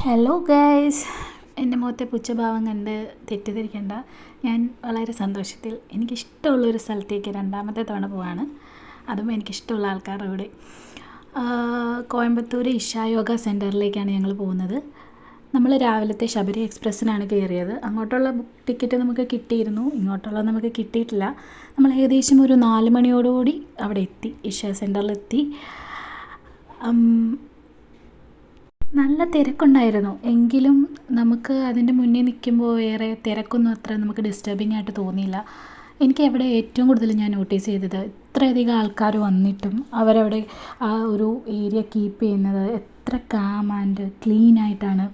Hello guys, എൻ്റെ മുഖത്തെ പുച്ഛഭാവം കണ്ട് തെറ്റിദ്ധരിക്കേണ്ട. ഞാൻ വളരെ സന്തോഷത്തിൽ എനിക്കിഷ്ടമുള്ളൊരു സ്ഥലത്തേക്ക് രണ്ടാമത്തെ തവണ പോവാണ്. അതും എനിക്കിഷ്ടമുള്ള ആൾക്കാരുടെ കൂടെ. കോയമ്പത്തൂർ ഇഷ യോഗ സെൻറ്ററിലേക്കാണ് ഞങ്ങൾ പോകുന്നത്. നമ്മൾ രാവിലത്തെ ശബരി എക്സ്പ്രസ്സിനാണ് കയറിയത്. അങ്ങോട്ടുള്ള ടിക്കറ്റ് നമുക്ക് കിട്ടിയിരുന്നു, ഇങ്ങോട്ടുള്ളത് നമുക്ക് കിട്ടിയിട്ടില്ല. നമ്മൾ ഏകദേശം ഒരു 4 മണിയോടുകൂടി അവിടെ എത്തി, ഇഷ സെൻറ്ററിലെത്തി. നല്ല തിരക്കുണ്ടായിരുന്നു, എങ്കിലും നമുക്ക് അതിൻ്റെ മുന്നേ നിൽക്കുമ്പോൾ ഏറെ തിരക്കൊന്നും അത്ര നമുക്ക് ഡിസ്റ്റർബിംഗ് ആയിട്ട് തോന്നിയില്ല. എനിക്ക് അവിടെ ഏറ്റവും കൂടുതൽ ഞാൻ നോട്ടീസ് ചെയ്തത് ഇത്രയധികം ആൾക്കാർ വന്നിട്ടും അവരവിടെ ആ ഒരു ഏരിയ കീപ്പ് ചെയ്യുന്നത് എത്ര കാം ആൻഡ് ക്ലീൻ ആയിട്ടാണ്.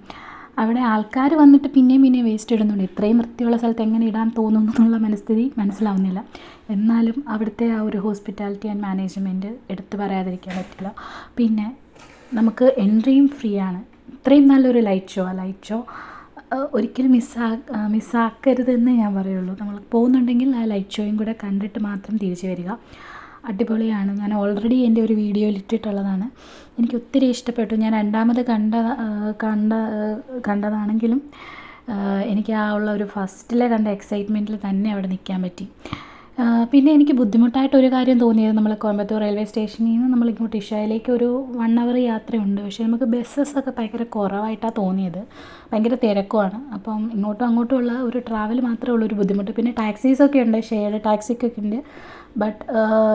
അവിടെ ആൾക്കാർ വന്നിട്ട് പിന്നെയും വേസ്റ്റ് ഇടുന്നുണ്ട്. ഇത്രയും വൃത്തിയുള്ള സ്ഥലത്ത് എങ്ങനെ ഇടാൻ തോന്നുന്നു എന്നുള്ള മനസ്ഥിതി മനസ്സിലാവുന്നില്ല. എന്നാലും അവിടുത്തെ ആ ഒരു ഹോസ്പിറ്റാലിറ്റി ആൻഡ് മാനേജ്മെൻറ്റ് എടുത്തു പറയാതിരിക്കാൻ പറ്റില്ല. പിന്നെ നമുക്ക് എൻട്രിയും ഫ്രീ ആണ്. ഇത്രയും നല്ലൊരു ലൈറ്റ് ഷോ ഒരിക്കലും മിസ്സാക്കരുതെന്ന് ഞാൻ പറയുള്ളൂ. നമ്മൾ പോകുന്നുണ്ടെങ്കിൽ ആ ലൈറ്റ് ഷോയും കൂടെ കണ്ടിട്ട് മാത്രം തിരിച്ചു വരിക. അടിപൊളിയാണ്. ഞാൻ ഓൾറെഡി എൻ്റെ ഒരു വീഡിയോയിൽ ഇട്ടിട്ടുള്ളതാണ്. എനിക്ക് ഒത്തിരി ഇഷ്ടപ്പെട്ടു. ഞാൻ രണ്ടാമത് കണ്ടതാണെങ്കിലും എനിക്ക് ആ ഉള്ള ഒരു ഫസ്റ്റിലെ കണ്ട എക്സൈറ്റ്മെൻറ്റിൽ തന്നെ അവിടെ നിൽക്കാൻ പറ്റി. പിന്നെ എനിക്ക് ബുദ്ധിമുട്ടായിട്ടൊരു കാര്യം തോന്നിയത്, നമ്മൾ കോയമ്പത്തൂർ റെയിൽവേ സ്റ്റേഷനിൽ നിന്ന് നമ്മളിങ്ങോട്ട് ഇഷയിലേക്ക് ഒരു 1 അവർ യാത്രയുണ്ട്. പക്ഷേ നമുക്ക് ബസ്സസൊക്കെ ഭയങ്കര കുറവായിട്ടാണ് തോന്നിയത്. ഭയങ്കര തിരക്കുമാണ്. അപ്പം ഇങ്ങോട്ടും അങ്ങോട്ടുമുള്ള ഒരു ട്രാവൽ മാത്രമേ ഉള്ളൂ ഒരു ബുദ്ധിമുട്ട്. പിന്നെ ടാക്സീസൊക്കെ ഉണ്ട്, ഷെയർഡ് ടാക്സിക്കൊക്കെ ഉണ്ട്. ബട്ട്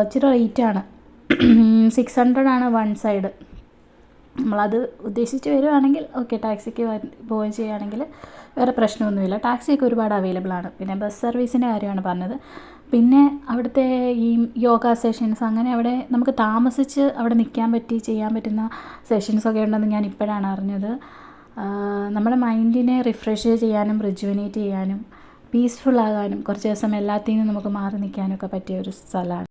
ഇച്ചിരി റേറ്റാണ്. 600 ആണ് വൺ സൈഡ്. നമ്മളത് ഉദ്ദേശിച്ച് വരുവാണെങ്കിൽ ഓക്കെ, ടാക്സിക്ക് പോവുകയും ചെയ്യുകയാണെങ്കിൽ വേറെ പ്രശ്നമൊന്നുമില്ല. ടാക്സിയൊക്കെ ഒരുപാട് അവൈലബിൾ ആണ്. പിന്നെ ബസ് സർവീസിൻ്റെ കാര്യമാണ് പറഞ്ഞത്. പിന്നെ അവിടുത്തെ ഈ യോഗ സെഷൻസ്, അങ്ങനെ അവിടെ നമുക്ക് താമസിച്ച് അവിടെ നിൽക്കാൻ ചെയ്യാൻ പറ്റുന്ന സെഷൻസൊക്കെ ഉണ്ടെന്ന് ഞാൻ ഇപ്പോഴാണ് അറിഞ്ഞത്. നമ്മുടെ മൈൻഡിനെ റിഫ്രഷ് ചെയ്യാനും റിജുവനേറ്റ് ചെയ്യാനും പീസ്ഫുൾ ആകാനും കുറച്ച് ദിവസം എല്ലാത്തിൽ നിന്നും നമുക്ക് മാറി നിൽക്കാനൊക്കെ പറ്റിയ ഒരു സ്ഥലമാണ്.